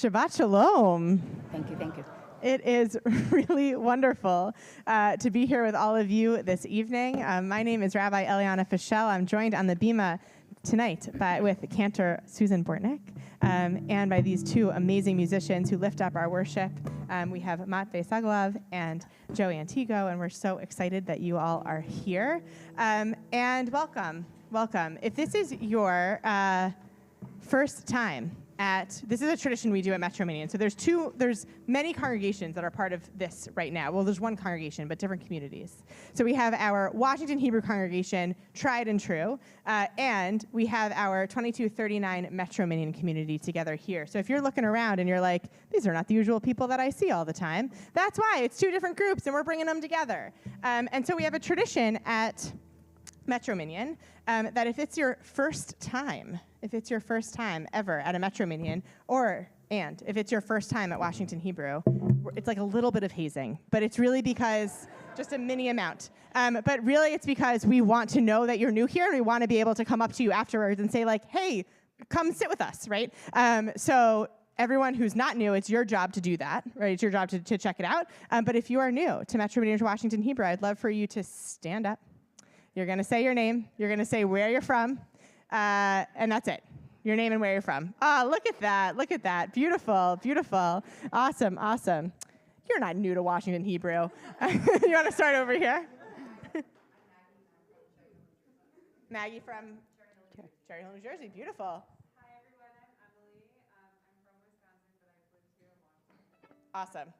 Shabbat Shalom. Thank you, thank you. It is really wonderful to be here with all of you this evening. My name is Rabbi Eliana Fischel. I'm joined on the bima tonight with Cantor Susan Bortnick and by these two amazing musicians who lift up our worship. We have Matvey Sagalov and Joey Antigo, and we're so excited that you all are here. And welcome. If this is your first time this is a tradition we do at Metro Mini. And so there's many congregations that are part of this right now. Well, there's one congregation, but different communities. So we have our Washington Hebrew congregation, tried and true, and we have our 2239 Metro Mini community together here. So if you're looking around and you're like, these are not the usual people that I see all the time, that's why. It's two different groups, and we're bringing them together. And so we have a tradition at Metro Minion, that if it's your first time ever at a Metro Minion, and if it's your first time at Washington Hebrew, it's like a little bit of hazing, but it's really because, just a mini amount, but really it's because we want to know that you're new here, and we want to be able to come up to you afterwards and say like, hey, come sit with us, right? So everyone who's not new, it's your job to do that, right? It's your job to check it out. But if you are new to Metro Minion to Washington Hebrew, I'd love for you to stand up. You're going to say your name. You're going to say where you're from. And that's it. Your name and where you're from. Oh, look at that. Beautiful. Awesome. You're not new to Washington Hebrew. You want to start over here? Maggie from Cherry Hill, New Jersey. Beautiful. Hi, everyone. I'm Emily. I'm from Wisconsin, but I've lived here a long time. Awesome.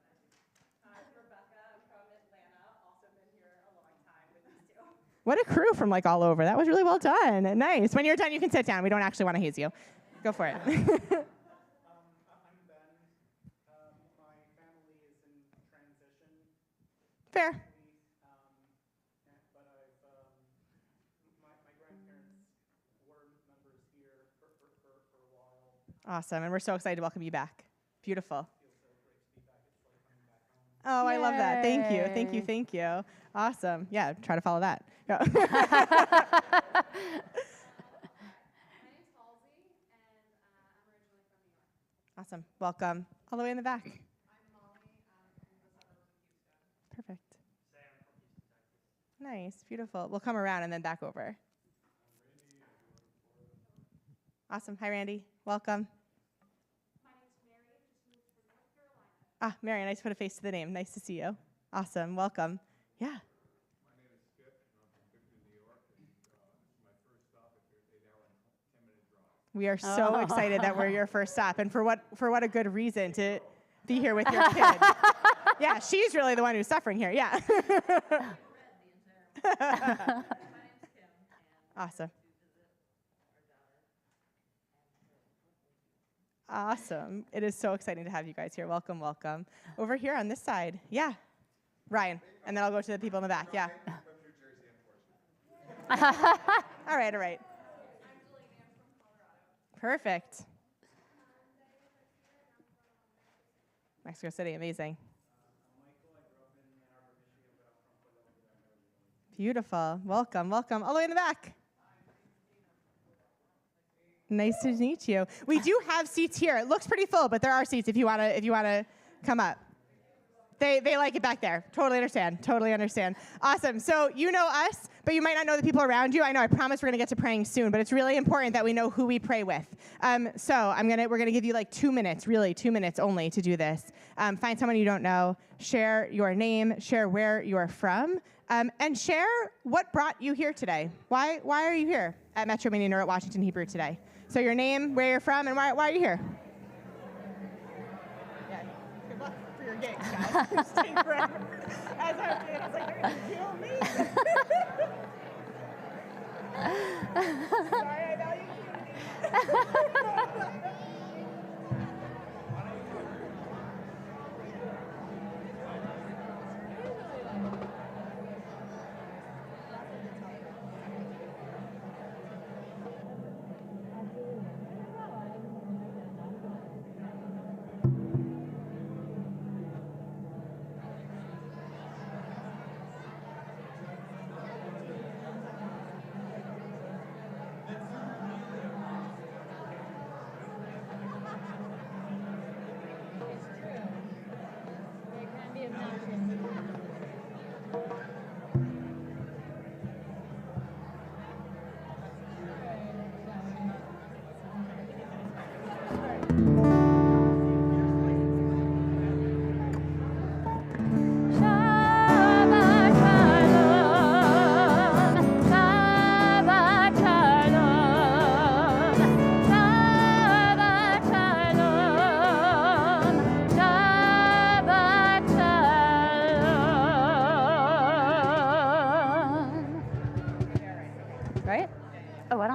Rebecca. I'm from Atlanta. Also been here a long time with these two. What a crew from like all over. That was really well done. Nice. When you're done, you can sit down. We don't actually want to haze you. Go for it. I'm Ben. My family is in transition. Fair. But my grandparents were members here for a while. Awesome. And we're so excited to welcome you back. Beautiful. Feels so great to be back. It's like coming back home. Oh, I love that. Thank you. Awesome. Yeah, try to follow that. Go. My name's Halsey, and I'm originally from New York. Awesome. Welcome. All the way in the back. I'm Molly. I'm from the suburbs of Houston. Perfect. Nice. Beautiful. We'll come around and then back over. Awesome. Hi, Randy. Welcome. My name's Mary. Just moved from North Carolina. Mary, nice to put a face to the name. Nice to see you. Awesome. Welcome. Yeah. My name is Skip, and I'm from Binghamton, New York, and this is my first stop at your 8-hour and 10-minute drive. We are so excited that we're your first stop, and for what a good reason to be here with your kid. Yeah, she's really the one who's suffering here. Yeah. My name's Kim. Awesome. Awesome. It is so exciting to have you guys here. Welcome. Over here on this side. Yeah. Ryan. And then I'll go to the people in the back. Yeah. All right. I'm Delaney. I'm from Colorado. Perfect. Mexico City. Amazing. Michael, I grew up in Ann Arbor, Michigan, but I'm from Philadelphia. Beautiful. Welcome. All the way in the back. Nice to meet you. We do have seats here. It looks pretty full, but there are seats if you want to come up. They like it back there. Totally understand. Awesome. So you know us, but you might not know the people around you. I promise we're going to get to praying soon, but it's really important that we know who we pray with. So we're going to give you like 2 minutes, really 2 minutes only to do this. Find someone you don't know, share your name, share where you're from, and share what brought you here today. Why are you here at Metro Mini or at Washington Hebrew today? So your name, where you're from, and why are you here? Yeah. Good luck for your gigs, guys. Just take forever. As I was doing, I was like, they're going to kill me. Sorry, I value community.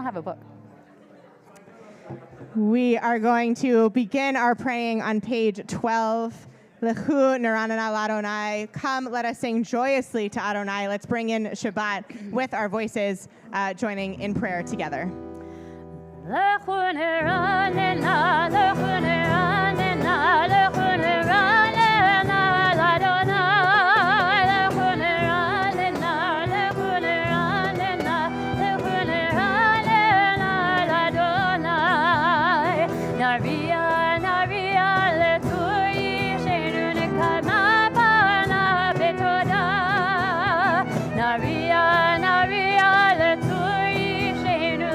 have a book. We are going to begin our praying on page 12. Lechu Naranana Ladonai. Come, let us sing joyously to Adonai. Let's bring in Shabbat with our voices, joining in prayer together. Lechu Naranana, Lechu Naranana, Lechu Naranana Ladonai. Lechu Naranana, Lechu Naranana, Lechu Naranana Ladonai. Naria, Naria, Leturi, Shenu Nekama Bana Betoda. Naria, Naria, Leturi, Shenu,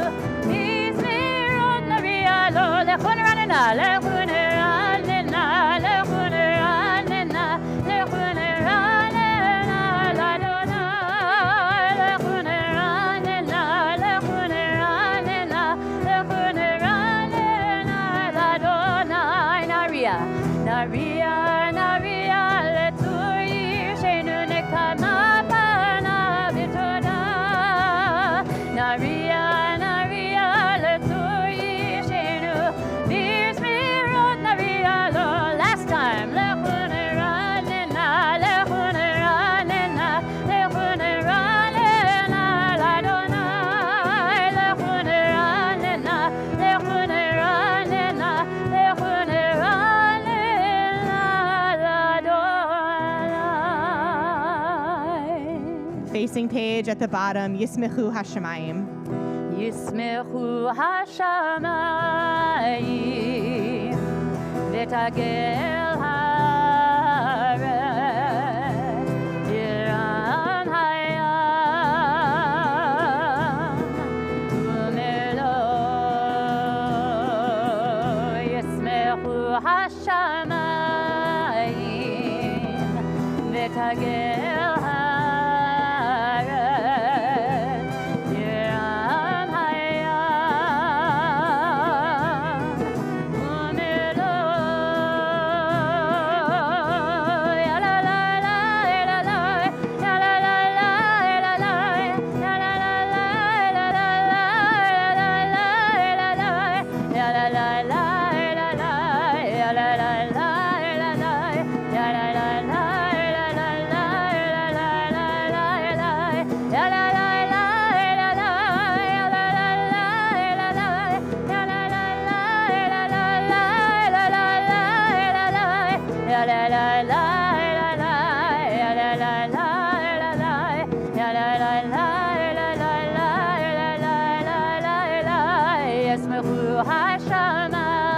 Bizmirot, Naria, Lo, Lechu Naranana, Lechu Naranana, Lechu Naranana, Lechu Naranana Ladonai. Lechu Naranana, Lechu Naranana, Lechu Naranana Ladonai. Naria, Naria, Naria, Leturi, Shenu Nekama Bana Betoda. Naria, Naria, Leturi, Shenu, Bizmirot, Naria, Lo. Last time. Lechu Naranana, Lechu Naranana, Lechu Naranana Ladonai. Lechu Naranana, Lechu Naranana, Lechu Naranana Ladonai. Facing page at the bottom, Yismechu Hashemayim. Yismechu Hashamayim V'tagel haaretz Yiram hayam Umelo Yismechu Hashamayim V'tagel haaretz Yiram hayam Umelo Ya la la la ya la la ya la la la ya la la ya la la la ya la la la ya la la la ya la la la ya la la ya la la la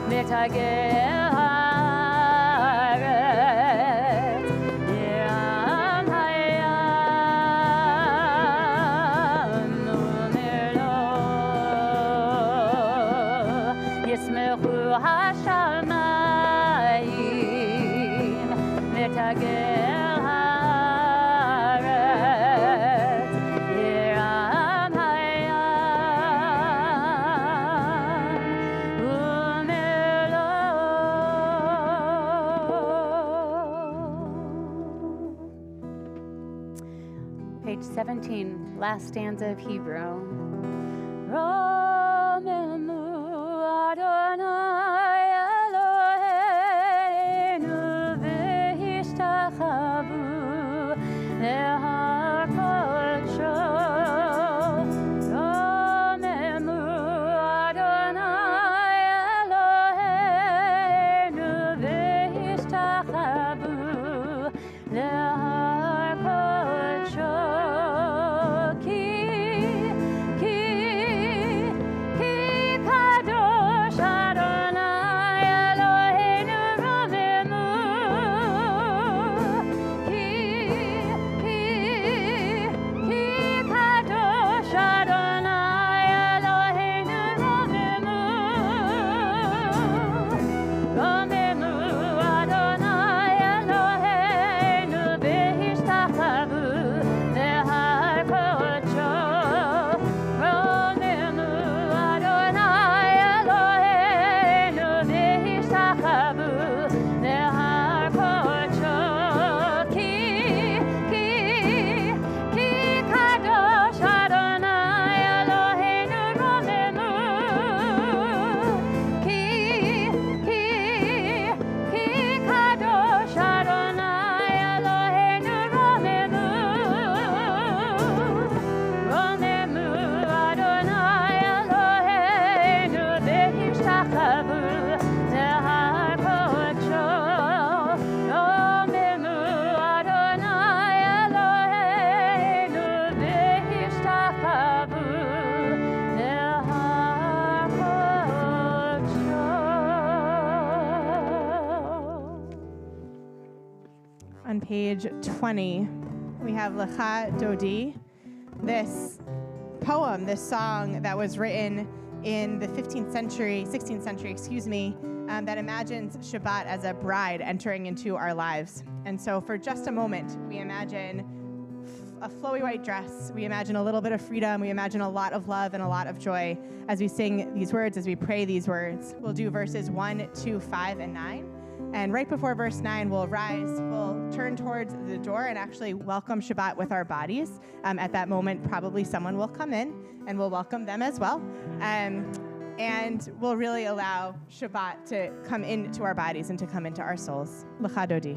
V'tagel haaretz Yiram hayam Umelo Yismechu hashamayim V'tagel haaretz Yiram hayam Umelo. Page 17, last stanza of Hebrew. Romemu Adonai Eloheinu v'hishtachavu lehar kodsho. Romemu Adonai Eloheinu v'hishtachavu lehar kodsho. Ki On page 20, we have Lecha Dodi, this poem, this song that was written in the 16th century, that imagines Shabbat as a bride entering into our lives. And so for just a moment, we imagine a flowy white dress. We imagine a little bit of freedom. We imagine a lot of love and a lot of joy as we sing these words, as we pray these words. We'll do verses 1, 2, 5, and 9. And right before verse 9, we'll rise, we'll turn towards the door and actually welcome Shabbat with our bodies. At that moment, probably someone will come in and we'll welcome them as well. And we'll really allow Shabbat to come into our bodies and to come into our souls. Lecha Dodi.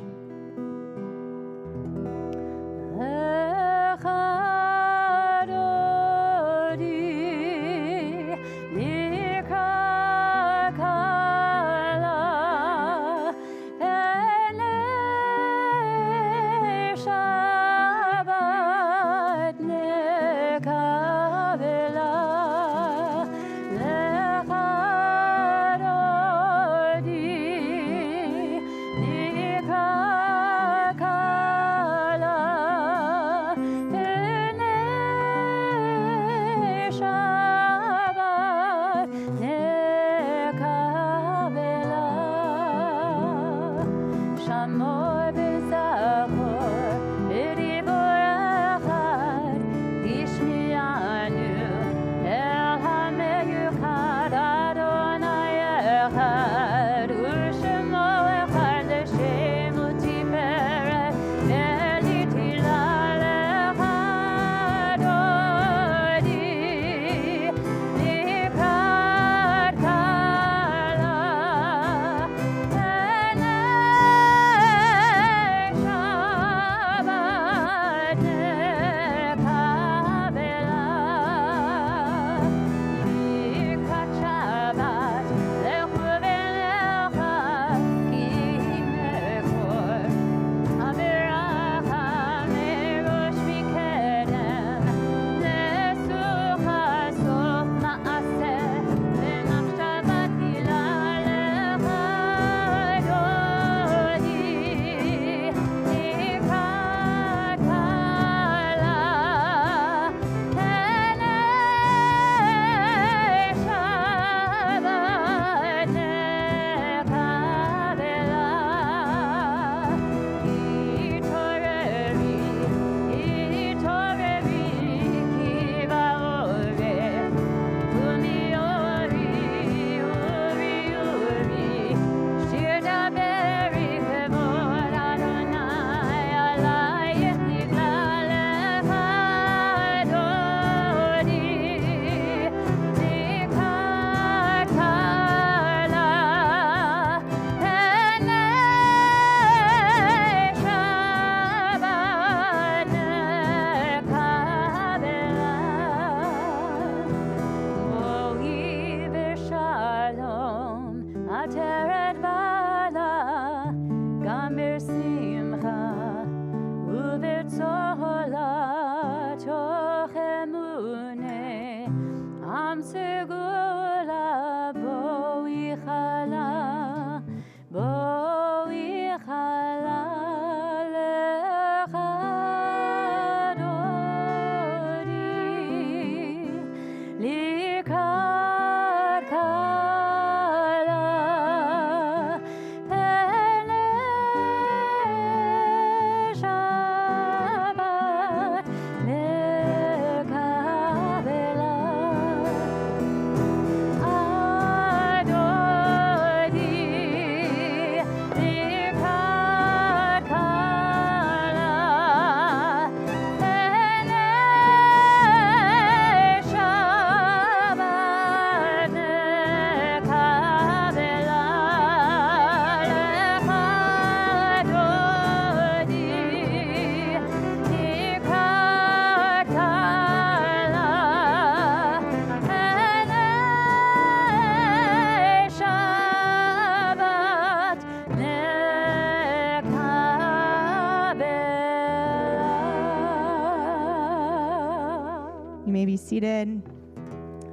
You may be seated.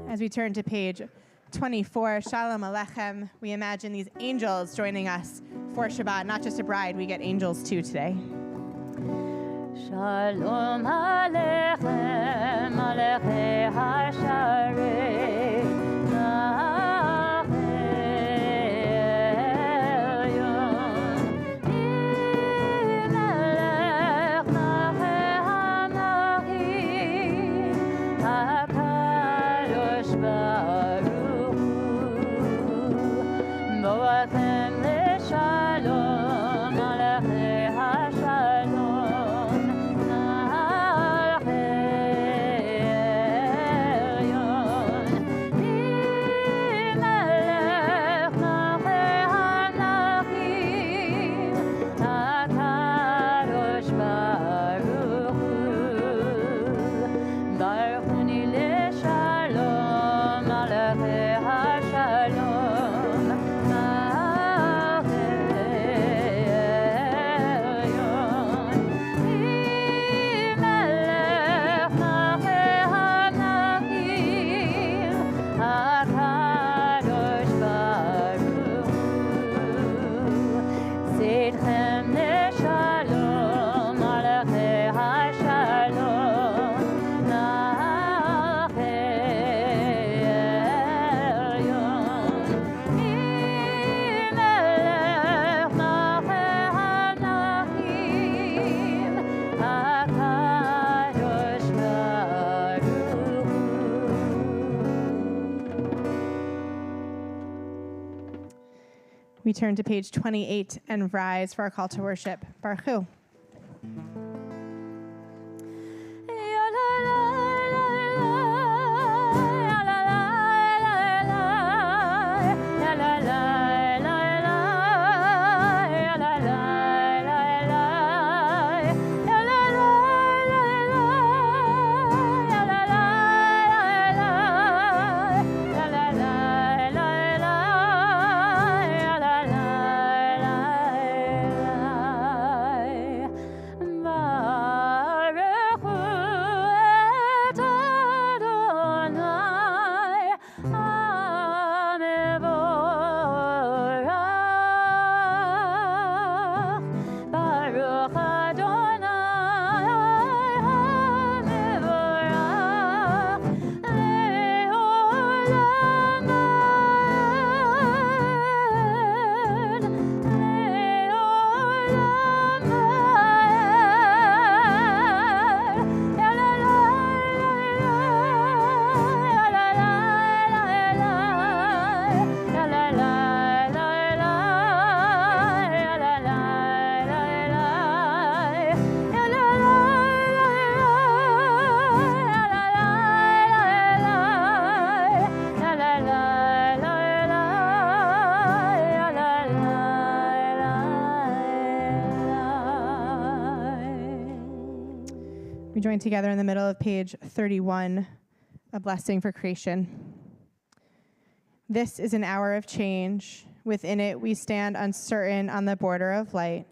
As we turn to page 24, Shalom Aleichem, we imagine these angels joining us for Shabbat. Not just a bride, we get angels too today. Shalom Aleichem, Aleichem Hasharei, Nacherion, Imelech Nacheh HaMachim, HaKadosh Baruch Hu, Boatem Leshalom, Aleichem Hashalom, Nacherion, Imelech Nacheh HaMachim, HaKadosh Baruch Hu, Baruchuni Leshalom, Aleichem Hashalom, Nacherion, Imelech Nacheh HaMachim, HaKadosh Baruch Hu, Seidchem Leshalom, Aleichem Hashalom, Nacherion, Imelech Nacheh HaMachim, HaKadosh Baruch Hu. We turn to page 28 and rise for our call to worship. Baruch Hu. We join together in the middle of page 31, a blessing for creation. This is an hour of change. Within it, we stand uncertain on the border of light.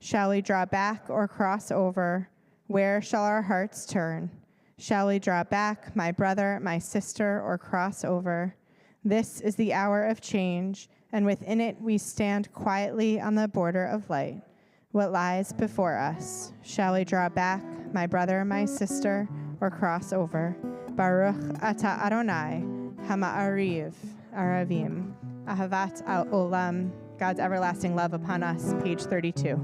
Shall we draw back or cross over? Where shall our hearts turn? Shall we draw back, my brother, my sister, or cross over? This is the hour of change, and within it, we stand quietly on the border of light. What lies before us? Shall we draw back, my brother, my sister, or cross over? Baruch ata Adonai, hama'ariv, aravim, ahavat al-olam, God's everlasting love upon us, page 32.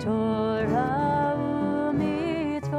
Torah u'mitzvot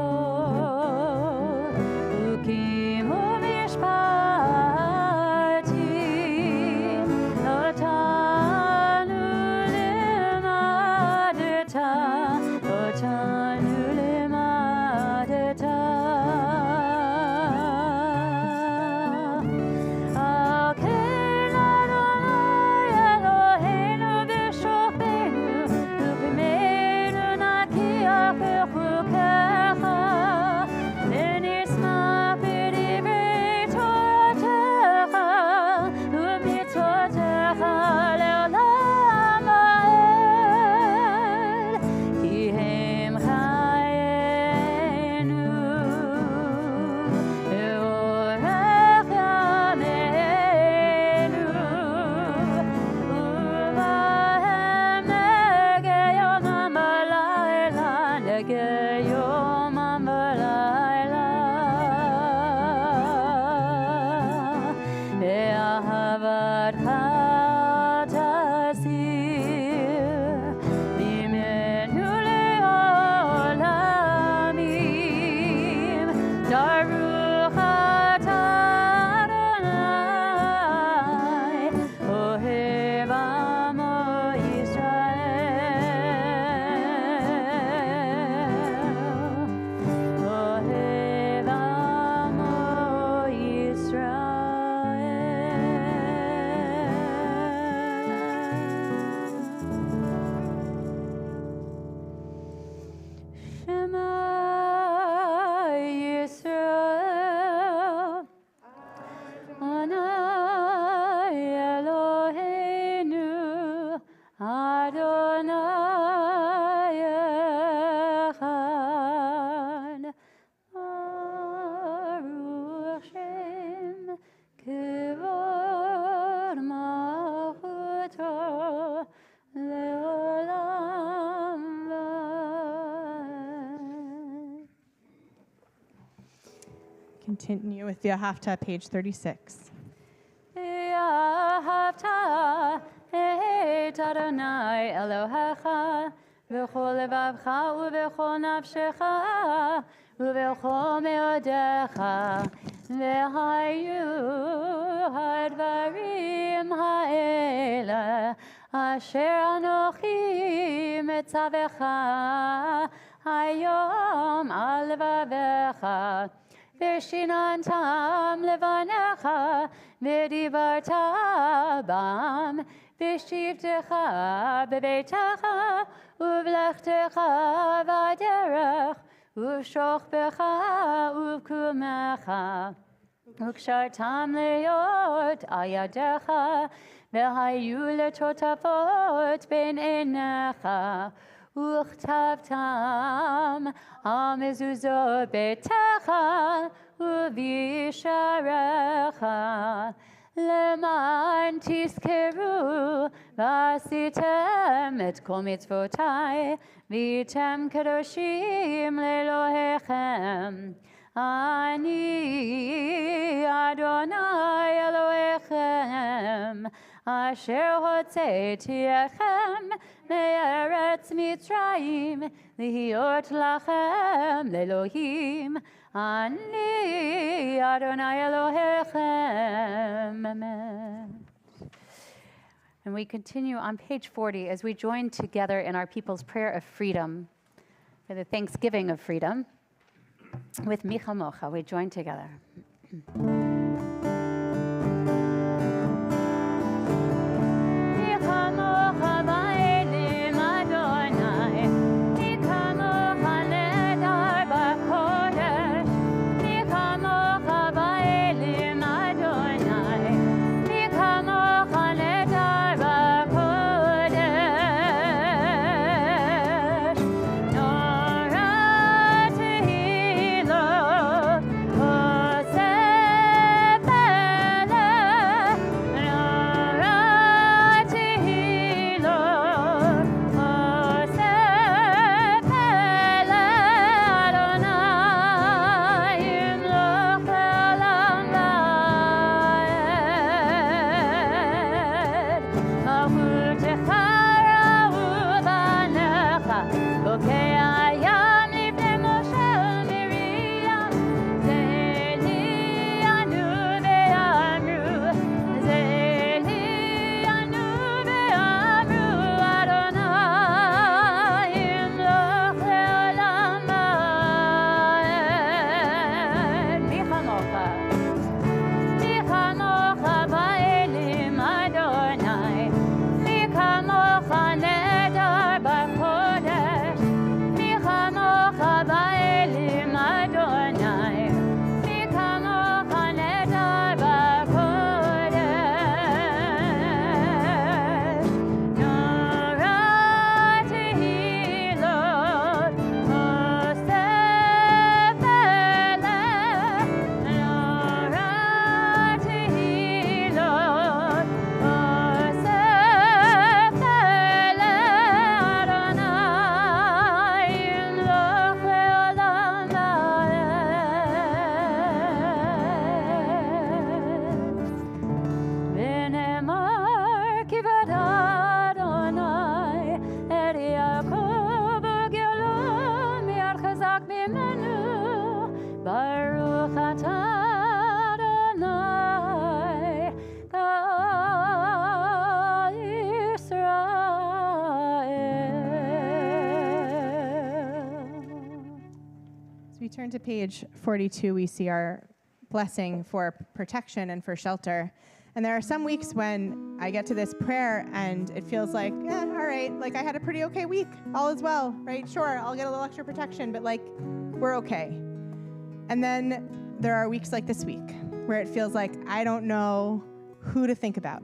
Continue with V'ahavta, page 36. ואהבת את אדוני אלוהיך בכל לבבך ובכל נפשך ובכל מאודיך, והיו הדברים האלה אשר אנוכי מצווך היום על לבביך, ושיננתם לבניך ודיברת בם בשבתך בביתך ובלכתך בדרך ובשוכבך ובקומך, וקשרתם להיות על ידיך והיו לטוטפות בין עיניך, וכתבתם על מזוזות ביתך ובשעריך, למען תזכרו ועשיתם את כל מצוותי והייתם קדושים לאלוהיכם. אני אדוני אלוהיכם אשר הוצאתי אתכם מארץ מצרים להיות לכם לאלוהים. אני אדוני אלוהיכם. Amen. And we continue on page 40 as we join together in our people's prayer of freedom, for the thanksgiving of freedom. With Micha Mocha, we join together. We turn to page 42, we see our blessing for protection and for shelter. And there are some weeks when I get to this prayer and it feels like, all right, like I had a pretty okay week. All is well, right? Sure, I'll get a little extra protection, but like we're okay. And then there are weeks like this week where it feels like I don't know who to think about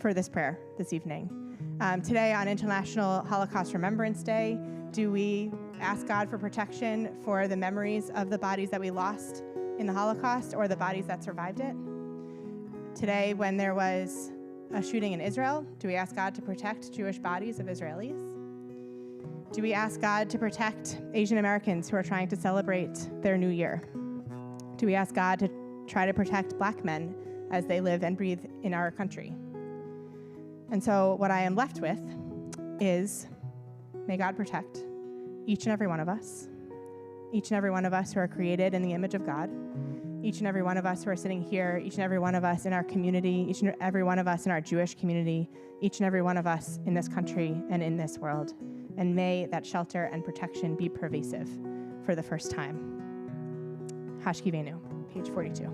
for this prayer this evening. Today on International Holocaust Remembrance Day, do we ask God for protection for the memories of the bodies that we lost in the Holocaust or the bodies that survived it? Today, when there was a shooting in Israel, do we ask God to protect Jewish bodies of Israelis? Do we ask God to protect Asian Americans who are trying to celebrate their new year? Do we ask God to try to protect Black men as they live and breathe in our country? And so what I am left with is, may God protect each and every one of us who are created in the image of God, each and every one of us who are sitting here, each and every one of us in our community, each and every one of us in our Jewish community, each and every one of us in this country and in this world. And may that shelter and protection be pervasive for the first time. Hashkivenu, page 42.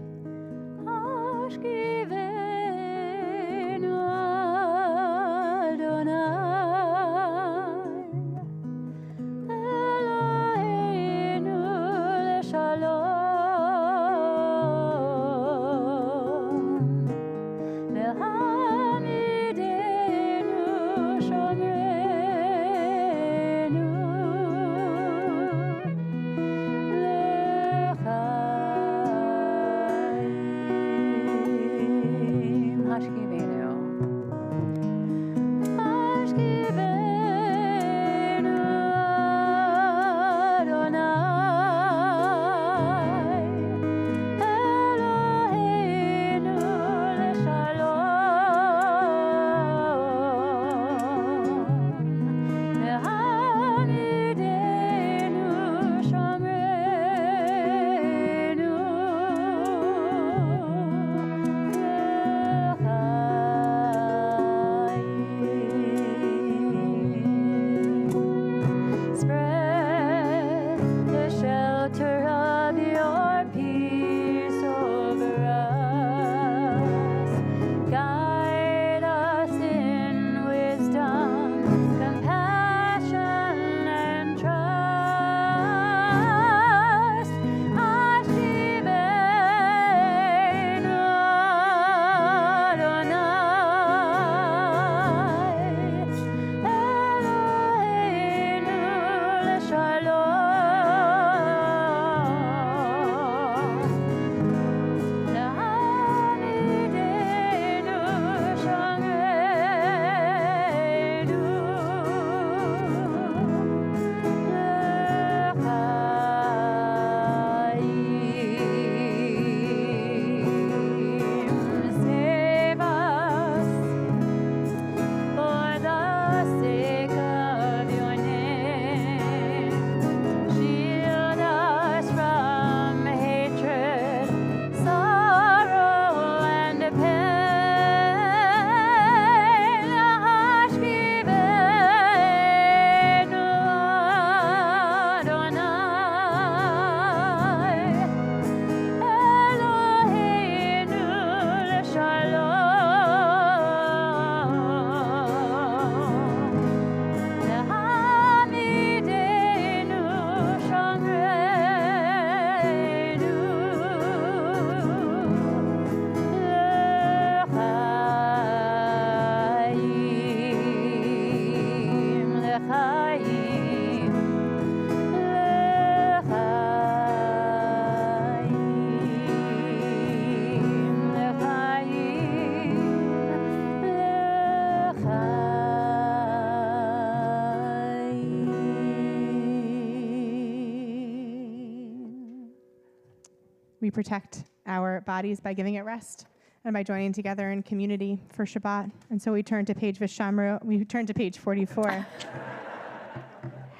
We protect our bodies by giving it rest and by joining together in community for Shabbat. And so we turn to page 44.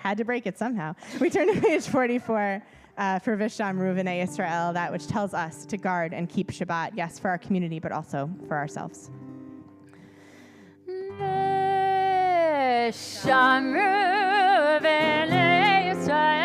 Had to break it somehow. We turn to page 44 for Vishamru V'nei Yisrael, that which tells us to guard and keep Shabbat, yes, for our community, but also for ourselves. Vishamru V'nei Yisrael,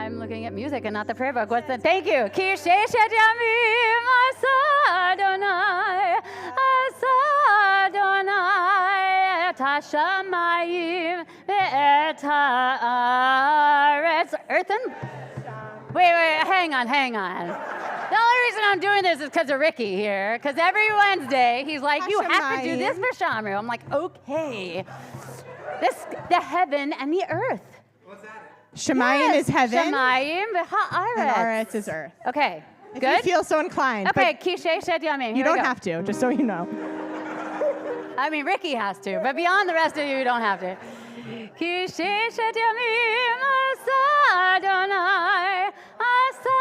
I'm looking at music and not the prayer book. What's the? Thank you. Ki sheishet yamim asa Adonai, asa Adonai, et hashamayim ve'et haaretz. Earth and... Wait, hang on. The only reason I'm doing this is because of Ricky here, because every Wednesday he's like, you have to do this for Shamru. I'm like, okay. The heaven and the earth. What's that? Shemayim is heaven. Shemayim And v'ha'aretz. Aretz is earth. Okay, If good? you feel so inclined. Okay, but ki sheishet yamim. you don't have to, just so you know. I mean, Ricky has to, but beyond the rest of you don't have to. Ki sheishet yamim asa Adonai, asa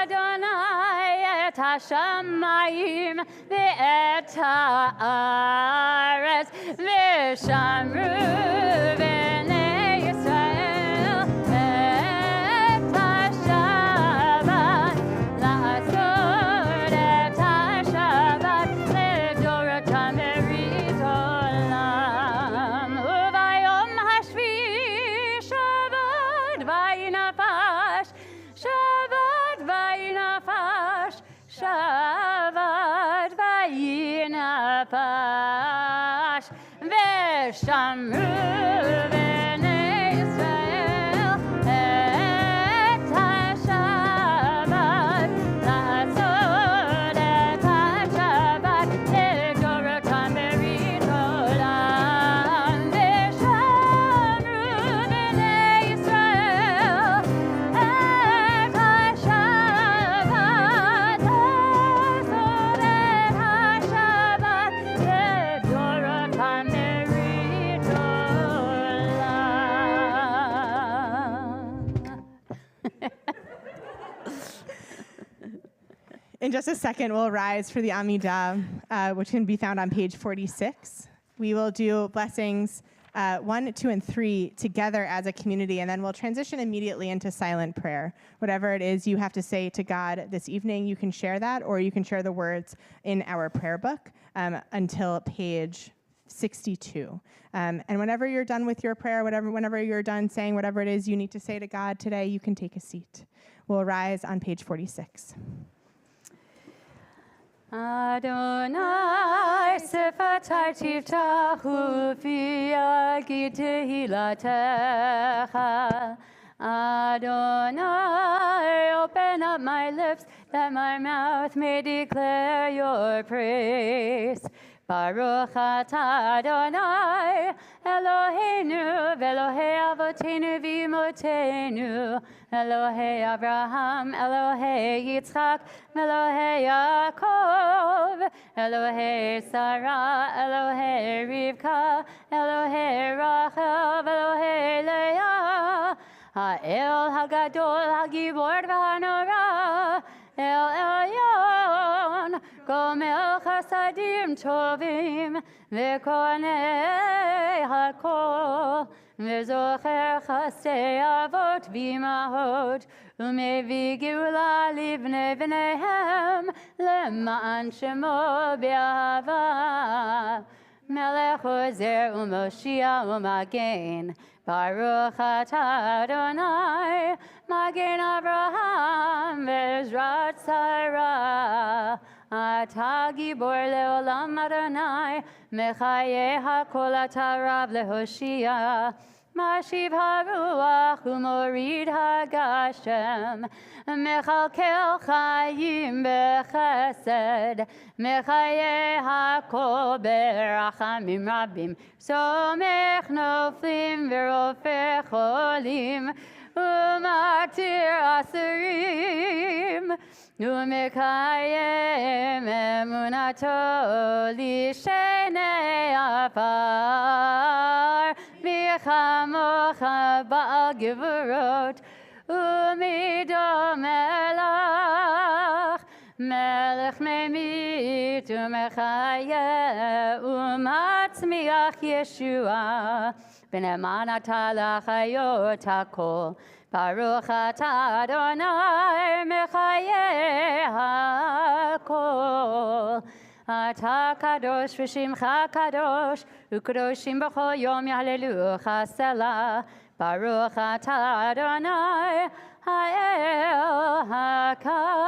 Adonai, et hashamayim ve'et haaretz, v'shamru b'nei Yisrael et hashabat, la'asot et hashabat, לדורותם ברית עולם. וביום השביעי שבת וינפש, שבת וינפש, שבת וינפש, ושמרו בני ישראל את השבת, לעשות את השבת לדורותם ברית עולם. ושמרו בני ישראל את השבת, לעשות את השבת לדורותם ברית עולם. In just a second, we'll rise for the Amidah, which can be found on page 46. We will do blessings 1, 2, and 3 together as a community, and then we'll transition immediately into silent prayer. Whatever it is you have to say to God this evening, you can share that, or you can share the words in our prayer book until page 62. And whenever you're done with your prayer, whenever you're done saying whatever it is you need to say to God today, you can take a seat. We'll rise on page 46. Adonai sefatai tiftachu fi yagid tehilatecha. Adonai, open up my lips that my mouth may declare your praise. Baruch atah Adonai, Eloheinu, Velohei avotenu v'imotenu, Elohei Abraham, Elohei Yitzchak, Elohei Yaakov, Elohei Sarah, Elohei Rivka, Elohei Rachel, Elohei Leah, Ha'el Hagadol, Hagibor v'hanora, El Elyon, Gomel Chasadim Tovim, V'konei Hakol, V'zocher Chasei Avot V'imahot, U'mevi Geula Livnei V'neihem, Le'ma'an Shemo B'ahava, Melech Ozer U'Moshia U'Magen, Baruch atah Adonai, Magen Avraham, Ve'ezrat Sarah. Atah Gibor le'olam Adonai, Mechaye hakol atah Rav leHoshia. Mashiv haruach u'morid hagashem, Mechalkel chayim bechesed, Mechaye hakol berachamim rabim, Somech noflim v'rofeh cholim, U'matir asurim, U'mekayem emunato lishenei afar, V'chamocha ba'al gevurot, U'mido melach, Melech memit u'mechaye, U'matzmiach Yeshua, B'ne'eman atah lachayot hakol, Baruch atah Adonai mechaye hakol. Atah kadosh v'shimcha kadosh, u'kadoshim b'chol yom yahlelu chasela. Baruch atah Adonai האל הקדוש.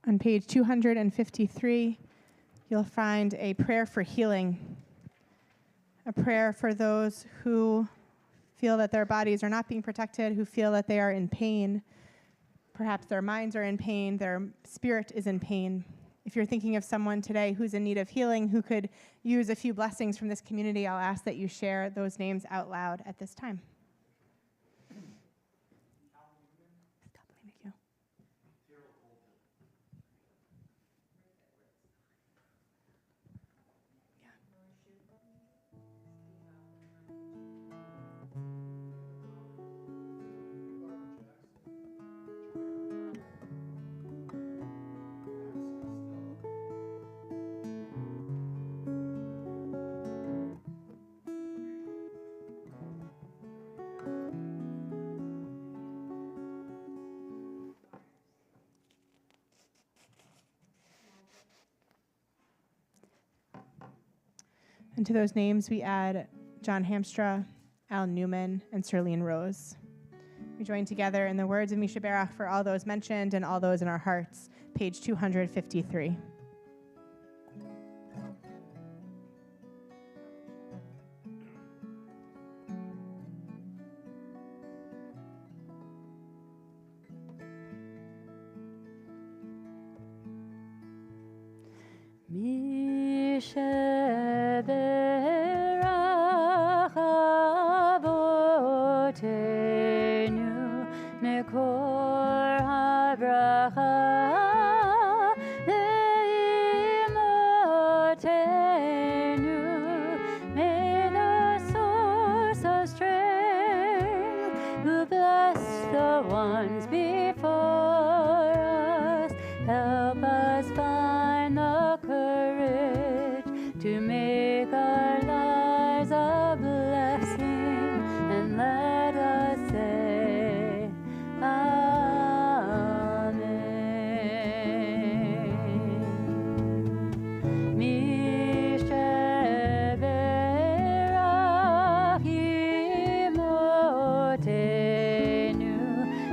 On page 253, you'll find a prayer for healing, a prayer for those who feel that their bodies are not being protected, who feel that they are in pain. Perhaps their minds are in pain, their spirit is in pain. If you're thinking of someone today who's in need of healing, who could use a few blessings from this community, I'll ask that you share those names out loud at this time. Thank you. And to those names, we add John Hamstra, Al Newman, and Shirley Rose. We join together in the words of Misha Berach for all those mentioned and all those in our hearts, page 253. Misha Berach Avotenu Mekor HaBracha Leimotenu. May the source of strength who bless the ones before us help us find the courage to make our lives a blessing, and let us say Amen. Misha Berach Imotenu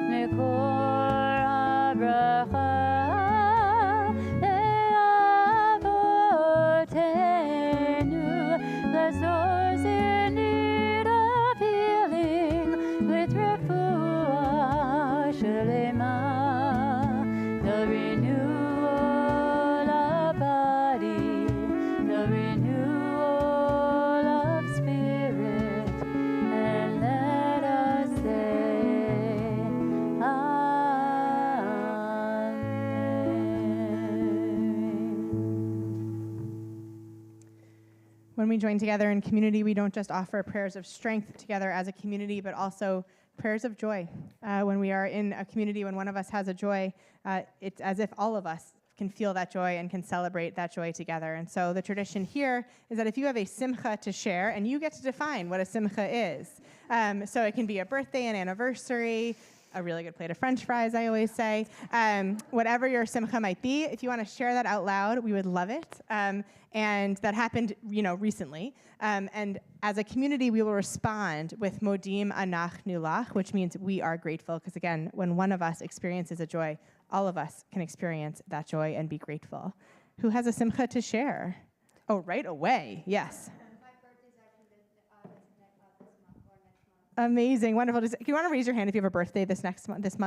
Mekor HaBracha bless those in need of healing with refuah shalema, the renewal of body, the renewal of spirit, and let us say Amen. When we join together in community, we don't just offer prayers of strength together as a community, but also prayers of joy. When we are in a community, when one of us has a joy, it's as if all of us can feel that joy and can celebrate that joy together. And so the tradition here is that if you have a simcha to share, and you get to define what a simcha is. So it can be a birthday, an anniversary, a really good plate of French fries, I always say. Whatever your simcha might be, if you want to share that out loud, we would love it. And that happened, recently. And as a community, we will respond with Modim Anach Nulach, which means we are grateful. Because again, when one of us experiences a joy, all of us can experience that joy and be grateful. Who has a simcha to share? Oh, right away. Yes. My birthday's actually this month or next month. Amazing, wonderful. Do you want to raise your hand if you have a birthday this month? Next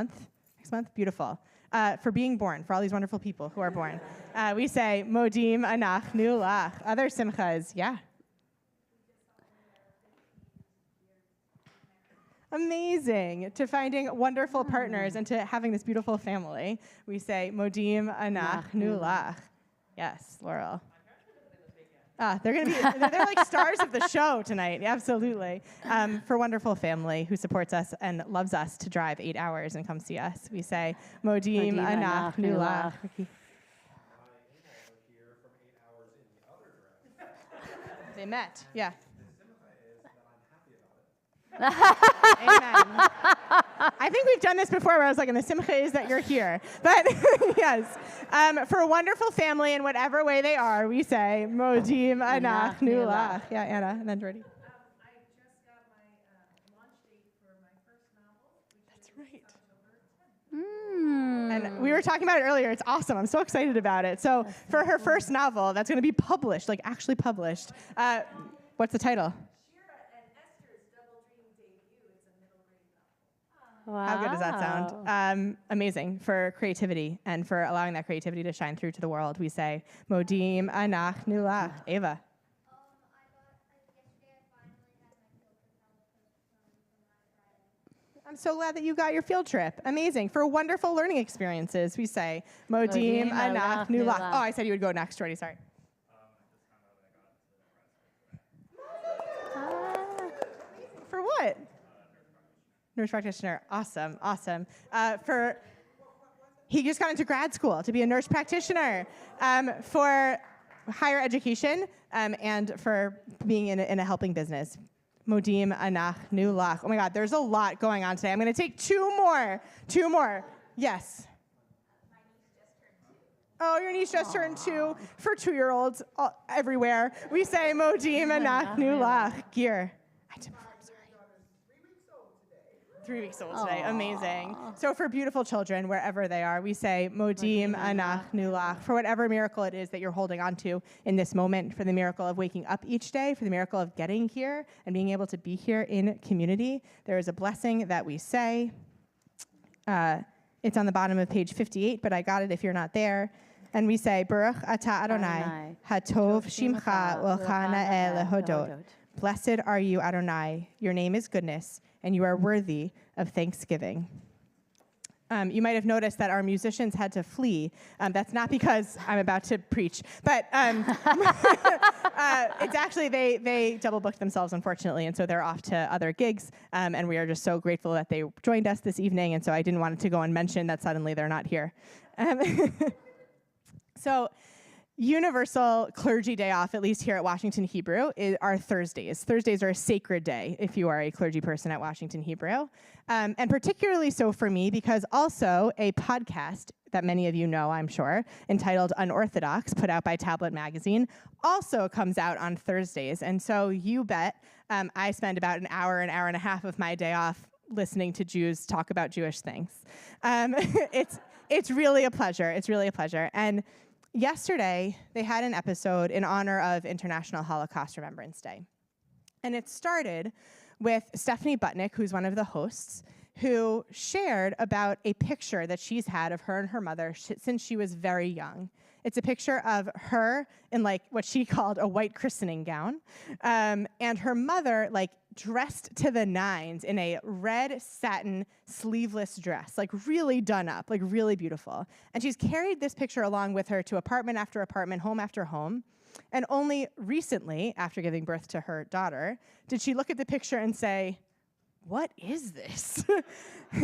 month? Beautiful. For being born, for all these wonderful people who are born. We say, Modim Anach Nulach. Other simchas, yeah. Amazing. To finding wonderful partners and to having this beautiful family, we say, Modim Anach Nulach. Yes, Laurel. They're like stars of the show tonight. Yeah, absolutely. For wonderful family who supports us and loves us to drive 8 hours and come see us, we say, Modim Anach Nulach. They met, yeah. Amen. I think we've done this before where I was like, and the simcha is that you're here. But yes, for a wonderful family in whatever way they are, we say, Modim Anach Nulach. Yeah, Anna, and then Jordy. I just got my launch date for my first novel, which is October 10th. And we were talking about it earlier. It's awesome. I'm so excited about it. So for her first novel, that's going to be published, like actually published. What's the title? Shira and Esther's Double Dream debut. It's a middle grade novel. Wow. How good does that sound? Amazing for creativity and for allowing that creativity to shine through to the world. We say, Modim Anach Nulach. Ava. Yesterday I finally had my field trip from last Friday. I'm so glad that you got your field trip. Amazing. For wonderful learning experiences, we say, Modim Anach Nulach. Oh, I said you would go next, Jordy. Sorry. For what? Nurse practitioner. Awesome, awesome. He just got into grad school to be a nurse practitioner for higher education and for being in a helping business. Modim Anach Nulach. Oh my God, there's a lot going on today. I'm going to take two more. Yes. Oh, your niece just turned 2. For 2-year-olds everywhere, we say Modim Anach Nulach Gir. I did before, I'm sorry. 3 weeks old today. Amazing. So for beautiful children, wherever they are, we say Modim Anach Nulach, for whatever miracle it is that you're holding on to in this moment, for the miracle of waking up each day, for the miracle of getting here and being able to be here in community. There is a blessing that we say. It's on the bottom of page 58, but I got it if you're not there. And we say, Baruch atah Adonai, hatov shimcha l'chana el hodot. Blessed are you, Adonai. Your name is goodness, and you are worthy of thanksgiving. You might have noticed that our musicians had to flee. That's not because I'm about to preach, but it's actually they double booked themselves, unfortunately, and so they're off to other gigs. And we are just so grateful that they joined us this evening. And so I didn't want it to go unmentioned that suddenly they're not here. So Universal Clergy Day off, at least here at Washington Hebrew, are Thursdays. Thursdays are a sacred day if you are a clergy person at Washington Hebrew. And particularly so for me because also a podcast that many of you know, I'm sure, entitled Unorthodox, put out by Tablet Magazine, also comes out on Thursdays. And so you bet I spend about an hour and a half of my day off listening to Jews talk about Jewish things. It's really a pleasure. It's really a pleasure. And yesterday, they had an episode in honor of International Holocaust Remembrance Day. And it started with Stephanie Butnick, who's one of the hosts, who shared about a picture that she's had of her and her mother since she was very young. It's a picture of her in like what she called a white christening gown, and her mother like dressed to the nines in a red satin sleeveless dress, like really done up, like really beautiful. And she's carried this picture along with her to apartment after apartment, home after home. And only recently, after giving birth to her daughter, did she look at the picture and say, what is this?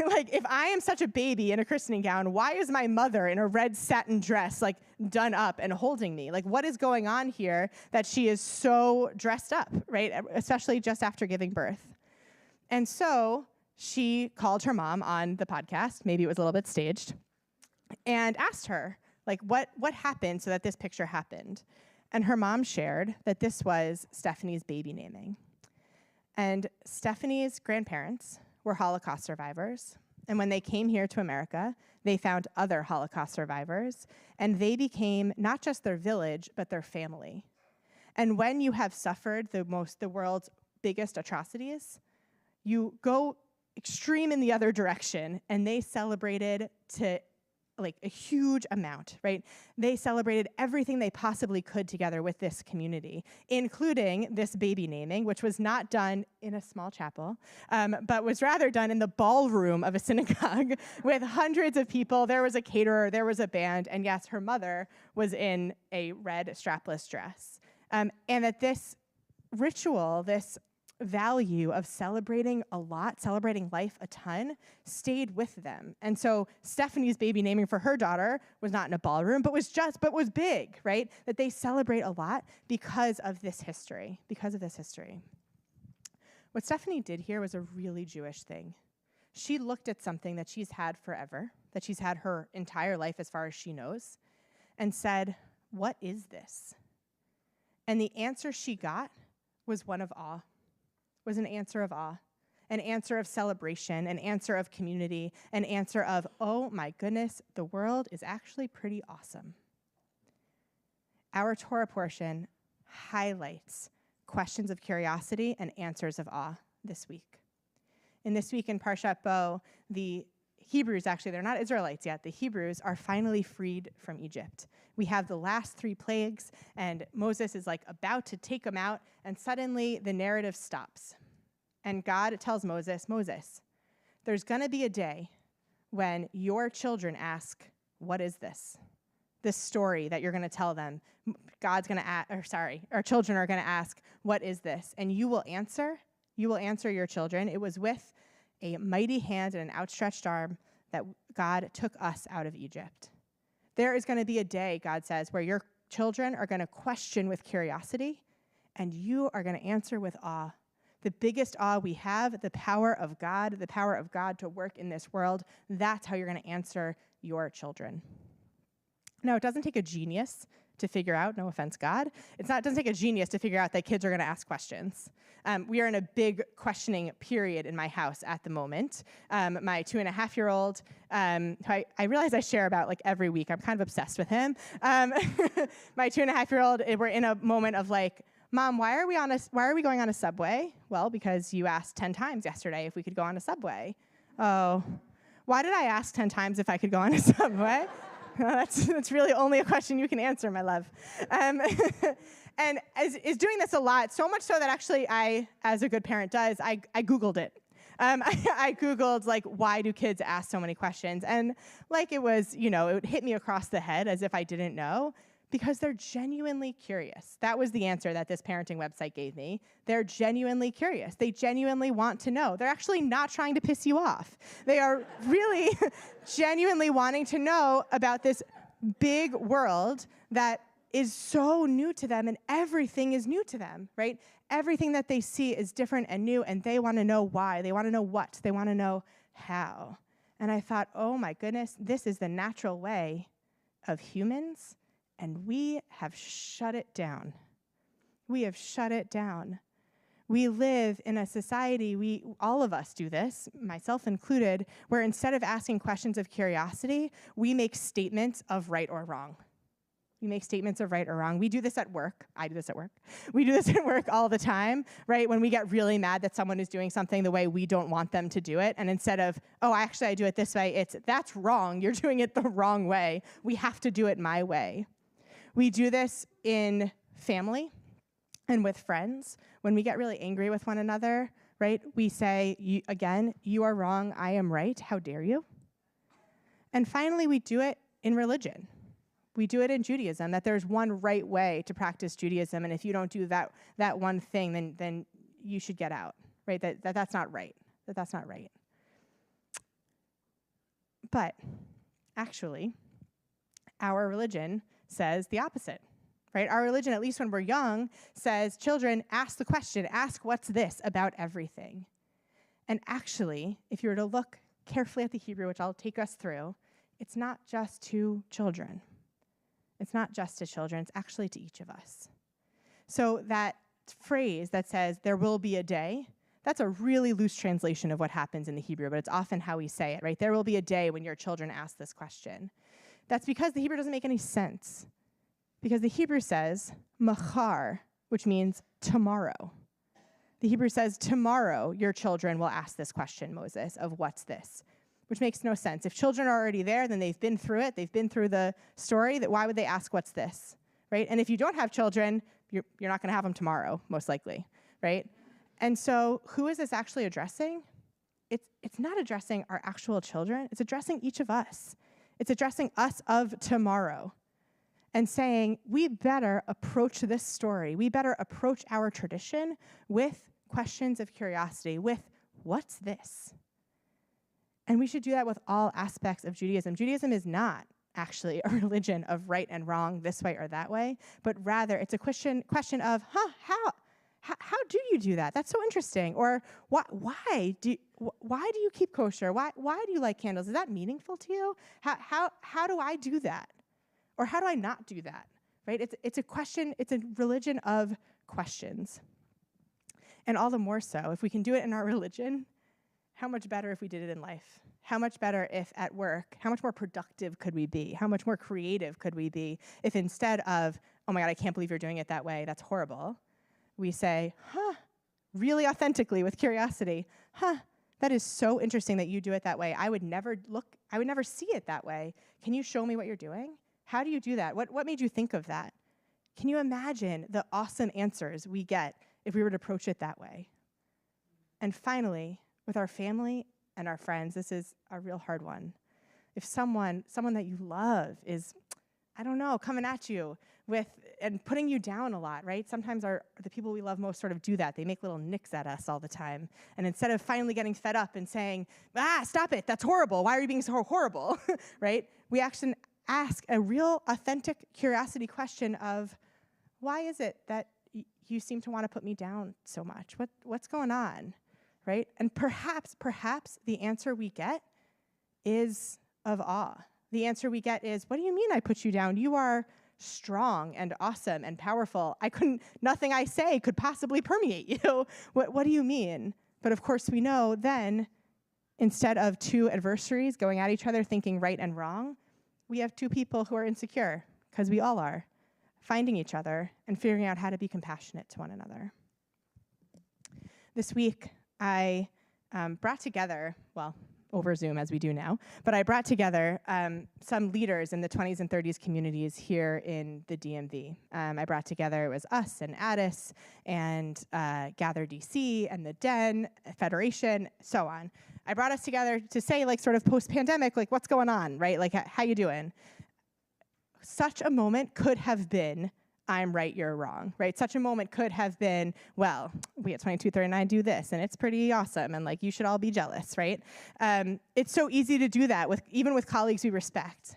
Like, if I am such a baby in a christening gown, why is my mother in a red satin dress, like, done up and holding me? Like, what is going on here that she is so dressed up, right? Especially just after giving birth. And so she called her mom on the podcast, maybe it was a little bit staged, and asked her, like, what happened so that this picture happened? And her mom shared that this was Stephanie's baby naming. And Stephanie's grandparents were Holocaust survivors. And when they came here to America, they found other Holocaust survivors. And they became not just their village, but their family. And when you have suffered the world's biggest atrocities, you go extreme in the other direction. And they celebrated to like a huge amount, right? They celebrated everything they possibly could together with this community, including this baby naming, which was not done in a small chapel, but was rather done in the ballroom of a synagogue with hundreds of people. There was a caterer, there was a band, and yes, her mother was in a red strapless dress. And that this ritual, this value of celebrating a lot, celebrating life a ton, stayed with them. And so Stephanie's baby naming for her daughter was not in a ballroom, but was big, right? That they celebrate a lot because of this history, What Stephanie did here was a really Jewish thing. She looked at something that she's had forever, that she's had her entire life as far as she knows, and said, what is this? And the answer she got was one of awe. Was an answer of awe, an answer of celebration, an answer of community, an answer of, oh my goodness, the world is actually pretty awesome. Our Torah portion highlights questions of curiosity and answers of awe this week. In this week in Parshat Bo, the Hebrews, actually, they're not Israelites yet. The Hebrews are finally freed from Egypt. We have the last 3 plagues, and Moses is like about to take them out, and suddenly the narrative stops. And God tells Moses, there's going to be a day when your children ask, what is this? This story that you're going to tell them. Our children are going to ask, what is this? And you will answer your children. It was with a mighty hand and an outstretched arm that God took us out of Egypt. There is going to be a day, God says, where your children are going to question with curiosity, and you are going to answer with awe. The biggest awe we have, the power of God to work in this world, that's how you're going to answer your children. Now, it doesn't take a genius to figure out, no offense, God, it doesn't take a genius to figure out that kids are going to ask questions. We are in a big questioning period in my house at the moment. My 2.5-year-old, who I realize I share about like every week. I'm kind of obsessed with him. My 2.5-year-old, we're in a moment of like, Mom, why are we going on a subway? Well, because you asked 10 times yesterday if we could go on a subway. Oh, why did I ask 10 times if I could go on a subway? That's really only a question you can answer, my love. And is doing this a lot, so much so that actually I, as a good parent does, I Googled it. I Googled, like, why do kids ask so many questions? And, like, it was, it hit me across the head as if I didn't know, because they're genuinely curious. That was the answer that this parenting website gave me. They're genuinely curious. They genuinely want to know. They're actually not trying to piss you off. They are really genuinely wanting to know about this big world that is so new to them, and everything is new to them, right? Everything that they see is different and new, and they want to know why. They want to know what. They want to know how. And I thought, oh my goodness, this is the natural way of humans, and we have shut it down. We have shut it down. We live in a society, all of us do this, myself included, where instead of asking questions of curiosity, we make statements of right or wrong. We make statements of right or wrong. We do this at work. I do this at work. We do this at work all the time, right? When we get really mad that someone is doing something the way we don't want them to do it, and instead of, oh, actually I do it this way, that's wrong. You're doing it the wrong way. We have to do it my way. We do this in family and with friends. When we get really angry with one another, right? We say, you are wrong, I am right. How dare you? And finally, we do it in religion. We do it in Judaism, that there's one right way to practice Judaism, and if you don't do that one thing, then you should get out, right? That's not right. That's not right. But actually, our religion says the opposite, right? Our religion, at least when we're young, says, children, ask the question, ask what's this about everything. And actually, if you were to look carefully at the Hebrew, which I'll take us through, it's not just to children. It's not just to children, it's actually to each of us. So that phrase that says, there will be a day, that's a really loose translation of what happens in the Hebrew, but it's often how we say it, right? There will be a day when your children ask this question. That's because the Hebrew doesn't make any sense. Because the Hebrew says, machar, which means tomorrow. The Hebrew says, tomorrow your children will ask this question, Moses, of what's this? Which makes no sense. If children are already there, then they've been through it. They've been through the story. That why would they ask, what's this, right? And if you don't have children, you're not going to have them tomorrow, most likely, right? And so who is this actually addressing? It's not addressing our actual children. It's addressing each of us. It's addressing us of tomorrow and saying, we better approach this story. We better approach our tradition with questions of curiosity, with what's this? And we should do that with all aspects of Judaism. Judaism is not actually a religion of right and wrong, this way or that way, but rather it's a question of, how do you do that? That's so interesting. Or why do you keep kosher? Why do you light candles? Is that meaningful to you? How do I do that? Or how do I not do that? Right? It's a question. It's a religion of questions. And all the more so, if we can do it in our religion, how much better if we did it in life? How much better if at work, how much more productive could we be? How much more creative could we be if instead of, oh my God, I can't believe you're doing it that way, that's horrible, we say, really authentically with curiosity, that is so interesting that you do it that way. I would never see it that way. Can you show me what you're doing? How do you do that? What made you think of that? Can you imagine the awesome answers we get if we were to approach it that way? And finally, with our family and our friends, this is a real hard one. If someone that you love is, I don't know, coming at you with and putting you down a lot, right? Sometimes the people we love most sort of do that. They make little nicks at us all the time. And instead of finally getting fed up and saying, stop it, that's horrible. Why are you being so horrible, right? We actually ask a real authentic curiosity question of, why is it that you seem to want to put me down so much? What's going on? Right? And perhaps the answer we get is of awe, the answer we get is, what do you mean I put you down? You are strong and awesome and powerful. Nothing I say could possibly permeate you. What do you mean? But of course we know then, instead of two adversaries going at each other thinking right and wrong, we have two people who are insecure, because we all are, finding each other and figuring out how to be compassionate to one another. This week, I brought together, well, over Zoom as we do now, but I brought together some leaders in the 20s and 30s communities here in the DMV. I brought together, it was us and Addis and Gather DC and the Den, Federation, so on. I brought us together to say, like, sort of post-pandemic, like, what's going on, right? Like, how you doing? Such a moment could have been, I'm right, you're wrong, right? Such a moment could have been, well, we at 2239 do this, and it's pretty awesome, and like, you should all be jealous, right? It's so easy to do that, even with colleagues we respect.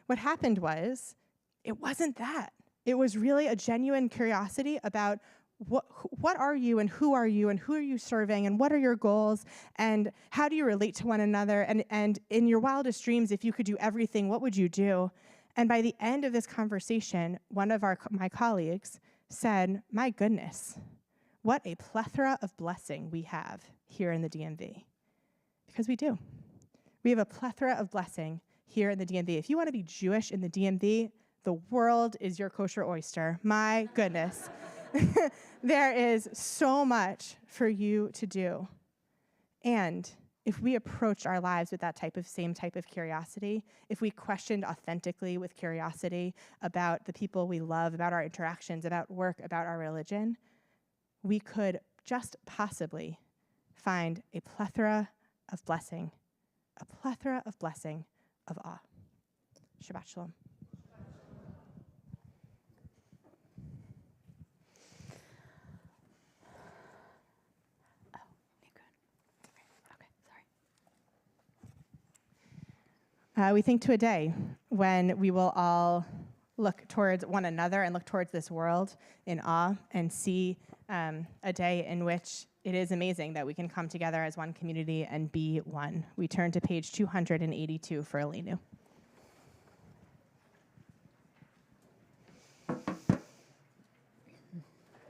What happened was, it wasn't that. It was really a genuine curiosity about what are you, and who are you serving, and what are your goals, and how do you relate to one another, and in your wildest dreams, if you could do everything, what would you do? And by the end of this conversation, one of my colleagues said, my goodness, what a plethora of blessing we have here in the DMV. Because we do. We have a plethora of blessing here in the DMV. If you want to be Jewish in the DMV, the world is your kosher oyster. My goodness. There is so much for you to do. And if we approached our lives with that same type of curiosity, if we questioned authentically with curiosity about the people we love, about our interactions, about work, about our religion, we could just possibly find a plethora of blessing, of awe. Shabbat shalom. We think to a day when we will all look towards one another and look towards this world in awe and see a day in which it is amazing that we can come together as one community and be one. We turn to page 282 for Elenu.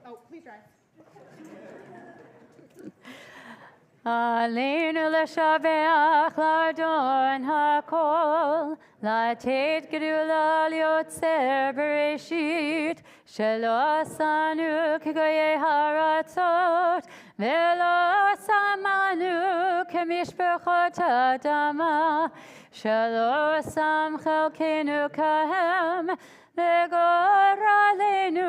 Oh, please rise. עלינו לשבח לאדון הכל, לתת גדולה ליוצר בראשית, שלא עשנו כגויי הארצות, ולא שמנו כמשפחות האדמה, שלא שם חלקנו כהם, וגורלנו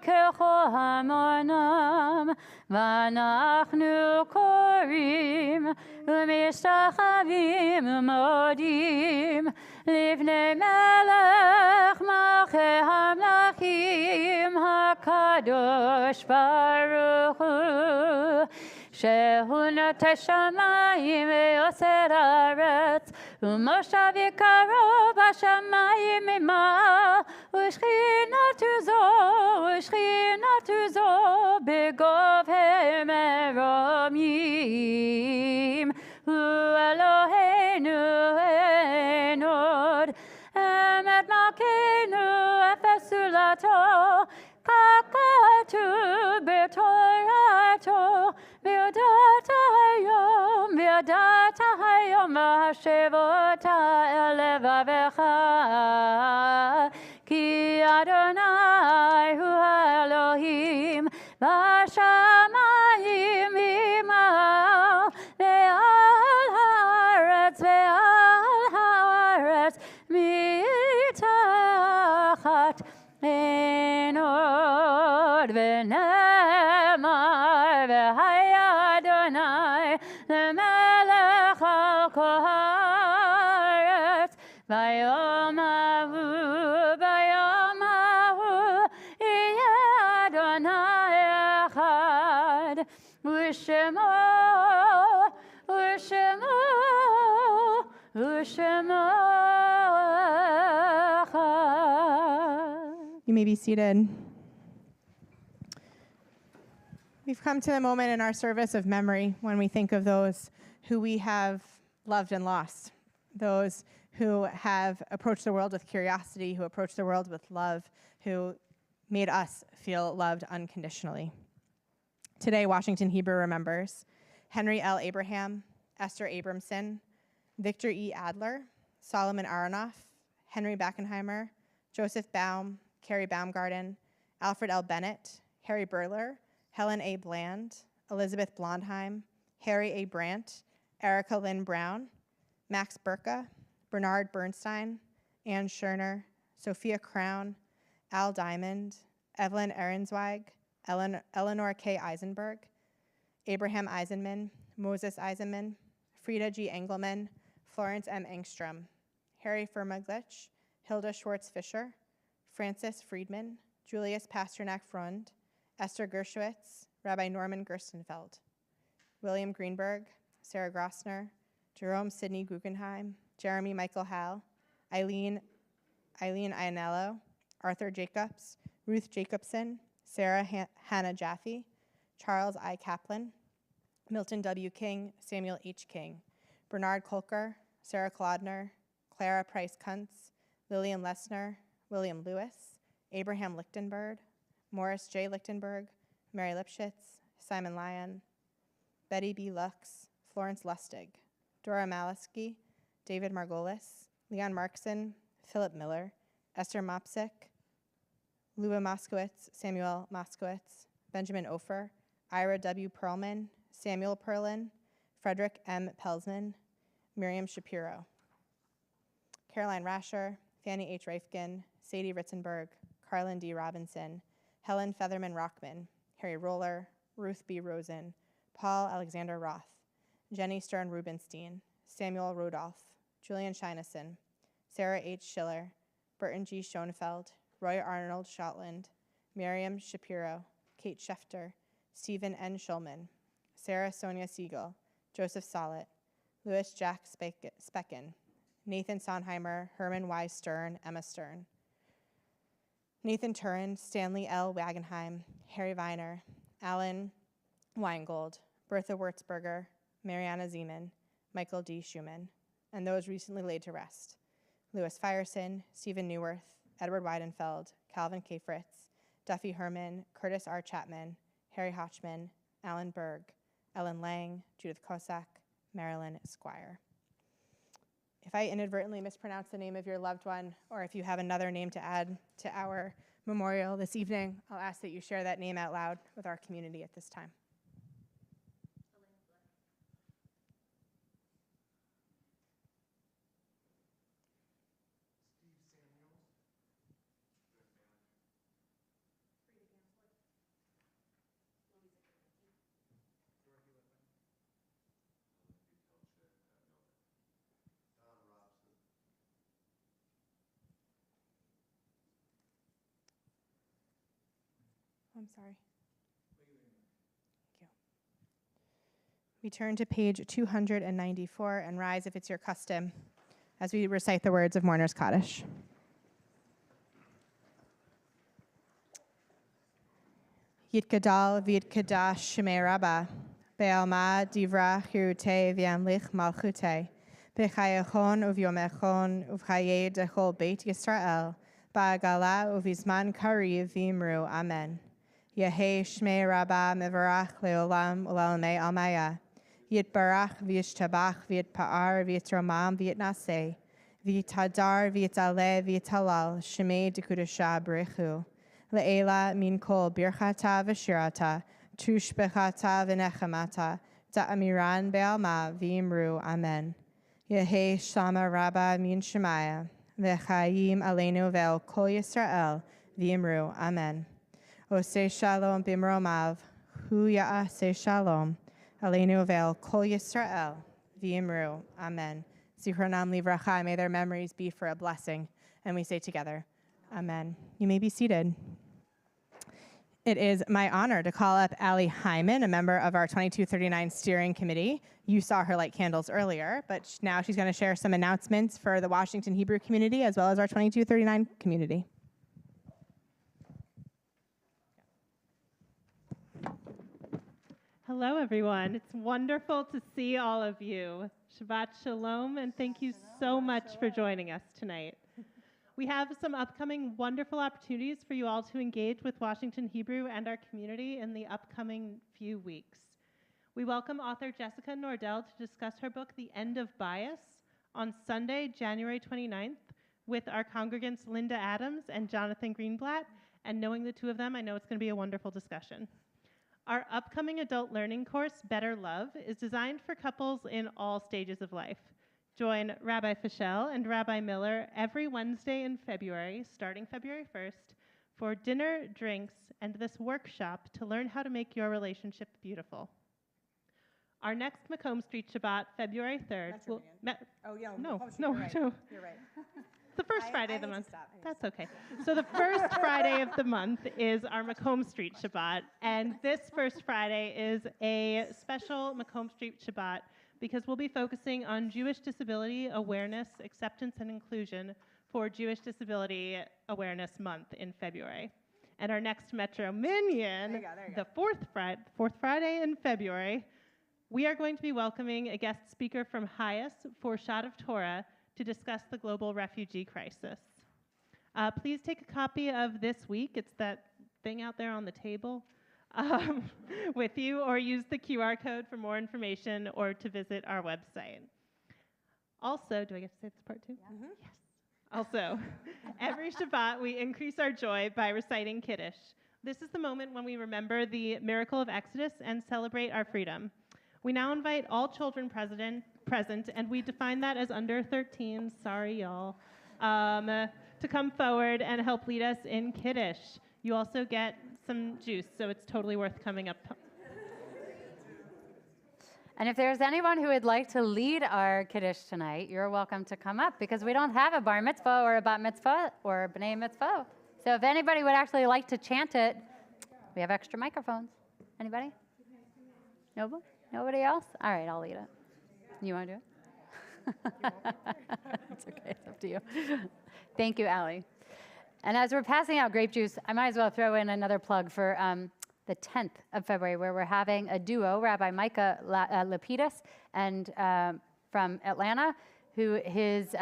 ככל המונם, ואנחנו קוראים ומשתחווים ומודים לפני מלך מלכי המלכים הקדוש ברוך הוא, שהוא נוטה שמיים ויוצר ארץ, ומושב יקרו בשמיים ממעל, ושכינתו זו בגובה מרומים. הוא אלוהינו אין עוד, אמת מלכנו אפס זולתו, כך כתוב בתורתו, וידעת היום והשבות אל לבבך, כי אדוני הוא האלוהים בשמיים ממעל, ועל הארץ מתחת אין עוד. ונאמר והיה אדוני למלך על כל הארץ, ביום ההוא יהיה אדוני אחד, ושמו אחד. You may be seated. We've come to the moment in our service of memory when we think of those who we have loved and lost, those who have approached the world with curiosity, who approached the world with love, who made us feel loved unconditionally. Today, Washington Hebrew remembers Henry L. Abraham, Esther Abramson, Victor E. Adler, Solomon Aronoff, Henry Backenheimer, Joseph Baum, Carrie Baumgarten, Alfred L. Bennett, Harry Burler, Helen A. Bland, Elizabeth Blondheim, Harry A. Brandt, Erica Lynn Brown, Max Burka, Bernard Bernstein, Ann Scherner, Sophia Crown, Al Diamond, Evelyn Ehrenzweig, Eleanor K. Eisenberg, Abraham Eisenman, Moses Eisenman, Frida G. Engelman, Florence M. Engstrom, Harry Firmaglich, Hilda Schwartz-Fisher, Francis Friedman, Julius Pasternak-Freund, Esther Gershwitz, Rabbi Norman Gerstenfeld, William Greenberg, Sarah Grossner, Jerome Sidney Guggenheim, Jeremy Michael Hall, Eileen Ianello, Arthur Jacobs, Ruth Jacobson, Sarah Hannah Jaffe, Charles I. Kaplan, Milton W. King, Samuel H. King, Bernard Kolker, Sarah Klodner, Clara Price Kuntz, Lillian Lessner, William Lewis, Abraham Lichtenberg, Morris J. Lichtenberg, Mary Lipschitz, Simon Lyon, Betty B. Lux, Florence Lustig, Dora Maliski, David Margolis, Leon Markson, Philip Miller, Esther Mopsick, Lua Moskowitz, Samuel Moskowitz, Benjamin Ofer, Ira W. Perlman, Samuel Perlin, Frederick M. Pelsman, Miriam Shapiro, Caroline Rasher, Fanny H. Reifkin, Sadie Ritzenberg, Carlin D. Robinson, Helen Featherman Rockman, Harry Roller, Ruth B. Rosen, Paul Alexander Roth, Jenny Stern Rubenstein, Samuel Rodolph, Julian Scheinison, Sarah H. Schiller, Burton G. Schoenfeld, Roy Arnold Schottland, Miriam Shapiro, Kate Schefter, Stephen N. Schulman, Sarah Sonia Siegel, Joseph Sollett, Louis Jack Specken, Nathan Sonheimer, Herman Y. Stern, Emma Stern, Nathan Turin, Stanley L. Wagenheim, Harry Viner, Alan Weingold, Bertha Wurzberger, Mariana Zeman, Michael D. Schumann, and those recently laid to rest: Louis Fyerson, Stephen Neuwirth, Edward Weidenfeld, Calvin K. Fritz, Duffy Herman, Curtis R. Chapman, Harry Hotchman, Alan Berg, Ellen Lang, Judith Kosak, Marilyn Squire. If I inadvertently mispronounce the name of your loved one, or if you have another name to add to our memorial this evening, I'll ask that you share that name out loud with our community at this time. I'm sorry. Thank you. We turn to page 294 and rise if it's your custom as we recite the words of Mourner's Kaddish. Yitgadal v'yitkadash shemei Rabbah, be'alma divra chirute v'yamlich malchute, b'chayachon uv'yomechon uv'chaye dechol beit Yisrael, ba'agala uv'izman kariv v'imru, amen. Yehei shmei Rabbah mevarach leolam u'lalmei almaya, yitbarach v'yishtabach v'yitpa'ar v'yitromam v'yitnaseh, v'yitadar v'yitaleh v'yitalal, shemei dekudasha b'rechu. Le'ela min kol birchata v'shirata, tushbechata v'nechamata, da'amiran be'alma v'imru, amen. Yehei shama Rabbah min shemaya, v'chayim aleinu ve'el kol Yisrael, v'imru, amen. Oseh shalom b'mromav, hu ya'aseh shalom, aleinu ve'el kol Yisrael, v'imru, amen. Zichronam livracha, may their memories be for a blessing. And we say together, amen. You may be seated. It is my honor to call up Allie Hyman, a member of our 2239 steering committee. You saw her light candles earlier, but now she's going to share some announcements for the Washington Hebrew community as well as our 2239 community. Hello, everyone. It's wonderful to see all of you. Shabbat Shalom, and thank you so much for joining us tonight. We have some upcoming wonderful opportunities for you all to engage with Washington Hebrew and our community in the upcoming few weeks. We welcome author Jessica Nordell to discuss her book, The End of Bias, on Sunday, January 29th, with our congregants Linda Adams and Jonathan Greenblatt. And knowing the two of them, I know it's going to be a wonderful discussion. Our upcoming adult learning course, Better Love, is designed for couples in all stages of life. Join Rabbi Fischel and Rabbi Miller every Wednesday in February, starting February 1st, for dinner, drinks, and this workshop to learn how to make your relationship beautiful. Our next Macomb Street Shabbat, February 3rd. Oh, yeah. No, You're right. no. You're right. The first Friday of the I need month. to stop. That's okay. So the first Friday of the month is our Macomb Street Shabbat, and this first Friday is a special Macomb Street Shabbat because we'll be focusing on Jewish disability awareness, acceptance, and inclusion for Jewish Disability Awareness Month in February. And our next Metro Minion, the fourth Friday in February, we are going to be welcoming a guest speaker from Hayas for Shot of Torah to discuss the global refugee crisis. Please take a copy of this week. It's that thing out there on the table with you, or use the QR code for more information or to visit our website. Also, do I get to say this part too? Yeah. Mm-hmm. Yes. Also, every Shabbat we increase our joy by reciting Kiddush. This is the moment when we remember the miracle of Exodus and celebrate our freedom. We now invite all children present, and we define that as under 13, sorry y'all, to come forward and help lead us in Kiddush. You also get some juice, so it's totally worth coming up. And if there's anyone who would like to lead our Kiddush tonight, you're welcome to come up because we don't have a bar mitzvah or a bat mitzvah or a b'nai mitzvah. So if anybody would actually like to chant it, we have extra microphones. Anybody? Nobody? Nobody else? All right, I'll lead it. You want to do it? It's okay. It's up to you. Thank you, Allie. And as we're passing out grape juice, I might as well throw in another plug for the 10th of February, where we're having a duo, Rabbi Micah Lapidus and from Atlanta, who his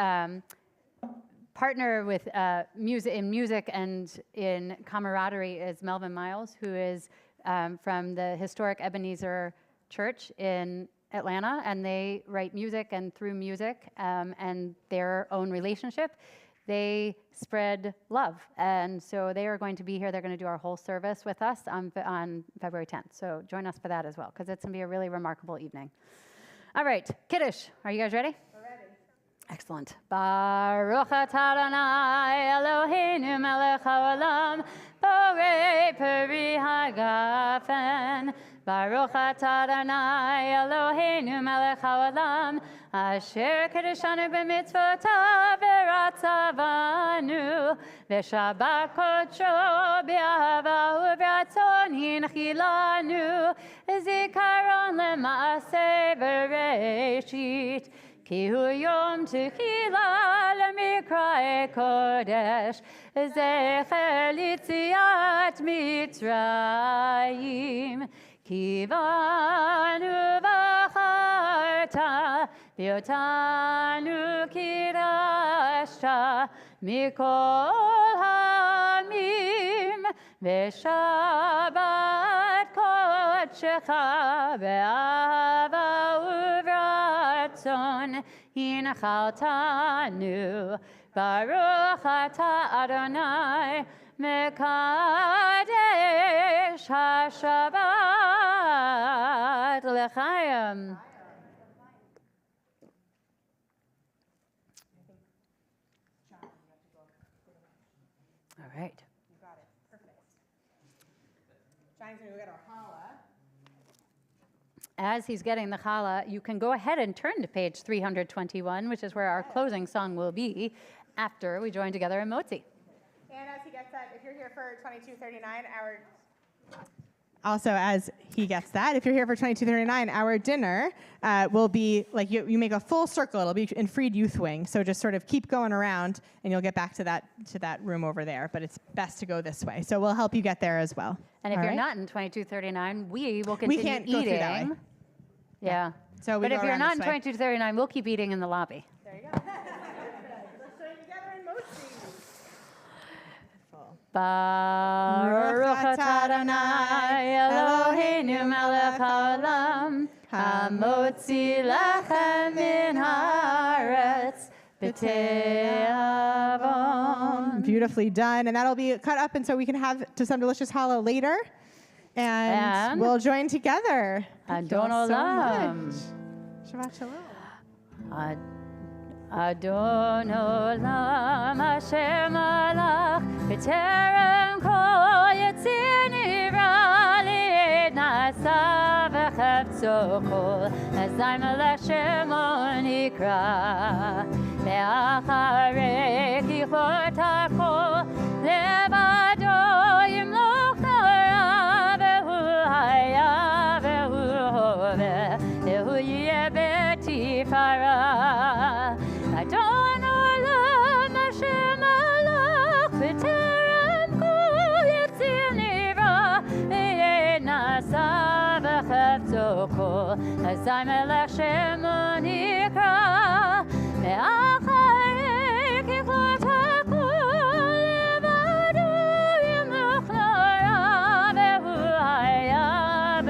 partner with music and in camaraderie is Melvin Miles, who is from the historic Ebenezer Church in Atlanta, and they write music, and through music and their own relationship, they spread love. And so they are going to be here. They're going to do our whole service with us on February 10th. So join us for that as well, because it's going to be a really remarkable evening. All right, Kiddush. Are you guys ready? We're ready. Excellent. Baruch atah Adonai Eloheinu melech haolam borei peri hagafen. Baruch atah Adonai Eloheinu melech haolam asher kedeshanu b'mitzvotav v'ratzavanu v'shabbat kodsho b'ahava u'v'ratzon hinchilanu zikaron lema'aseh v'reishit ki hu yom techila lemikra kodesh zecher litziat Mitzrayim kivanu v'acharta v'yotanu kirashta mikol hamim v'shabbat kodshecha be'ahava u'v'ratzon hinchaltanu Baruch atah Adonai mekadesh hashabbat l'chaim. All right. You got it. Perfect. Johnny's going to go get our challah. As he's getting the challah, you can go ahead and turn to page 321, which is where our closing song will be after we join together in Motzi. And as he gets that, if you're here for 2239, our Also, as he gets that, if you're here for 2239, our dinner will be like you make a full circle. It'll be in Freed Youth Wing. So just sort of keep going around, and you'll get back to that room over there. But it's best to go this way. So we'll help you get there as well. And if All you're right? not in 2239, we will continue can't eating. go through that way. Yeah. So we But go if you're around not in this way. 2239, we'll keep eating in the lobby. There you go. Let's stay together in motion. Baruch atah Adonai Eloheinu melech haolam hamotzi lachem min haaretz b'te'avon. Beautifully done. And that'll be cut up, and so we can have to some delicious challah later. And we'll join together. Thank you all so Adon much. Shabbat shalom. Adon olam asher malach b'terem kol yetzir nivra li'ed na'asa v'chefzo kol azay melech shemo nikra ve'acharei kichlot hakol levado yimloch nara ve'hu haya ve'hu hoveh ve'hu yeh b'tifara Adon olam asher malach b'terem kol yetzir nivra li'ed na'asa v'chefzo kol azay melech shemo nikra ve'acharei kichlot hakol levado yimloch nara ve'hu haya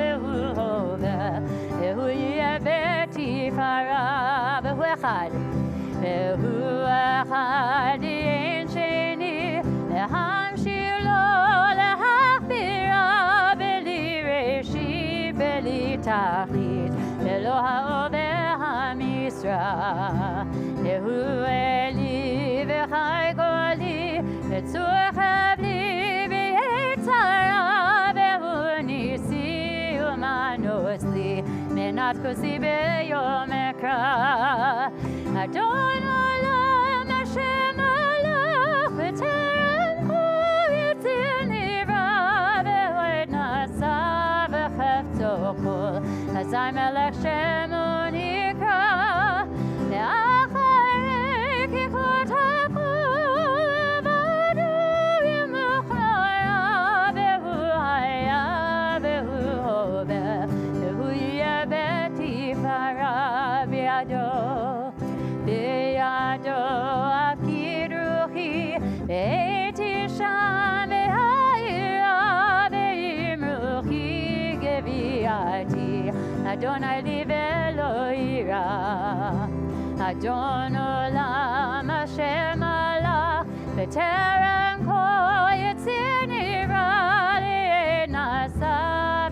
ve'hu hoveh ve'hu yeh b'tifara ve'hu echad ve'hu echad ein sheni lehamshir lo lehachbira beli reshit beli tachlit ve'lo ha'over hamisra ve'hu eli v'chai goli ve'tzur chavli v'yetzara ve'hu nisi u'manos li menat kosi b'yom ekra Adon olam asher malach b'terem kol yetzir nivra ve'ed na'asa v'chefzo kol azay melech shemo nikra ve'acharei kichlot hakol levado yimloch nara ve'hu haya ve'hu hoveh ve'hu yeh b'tifara b'yado akid ruchi ve'eti sham ve'ha'ira ve'imruchi geviati Adonai li ve'lo ira Adon olam asher malach b'terem kol yetzir nivra li'ed na'asa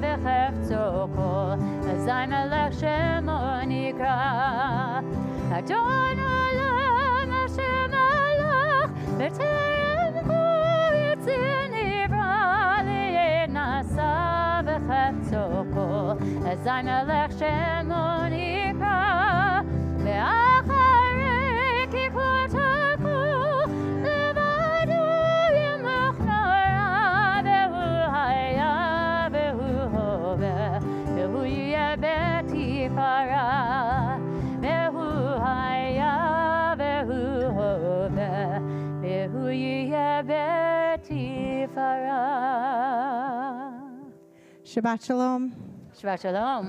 v'chefzo kol azay melech shemo nikra Adon olam asher malach b'terem kol yetzir nivra li'ed na'asa v'chefzo kol azay melech shemo nikra ve'acharei kichlot hakol levado yimloch nara ve'hu haya ve'hu hoveh ve'hu yeh b'tifara ve'hu haya ve'hu hoveh ve'hu yeh b'tifara Shabbat shalom. Shabbat shalom.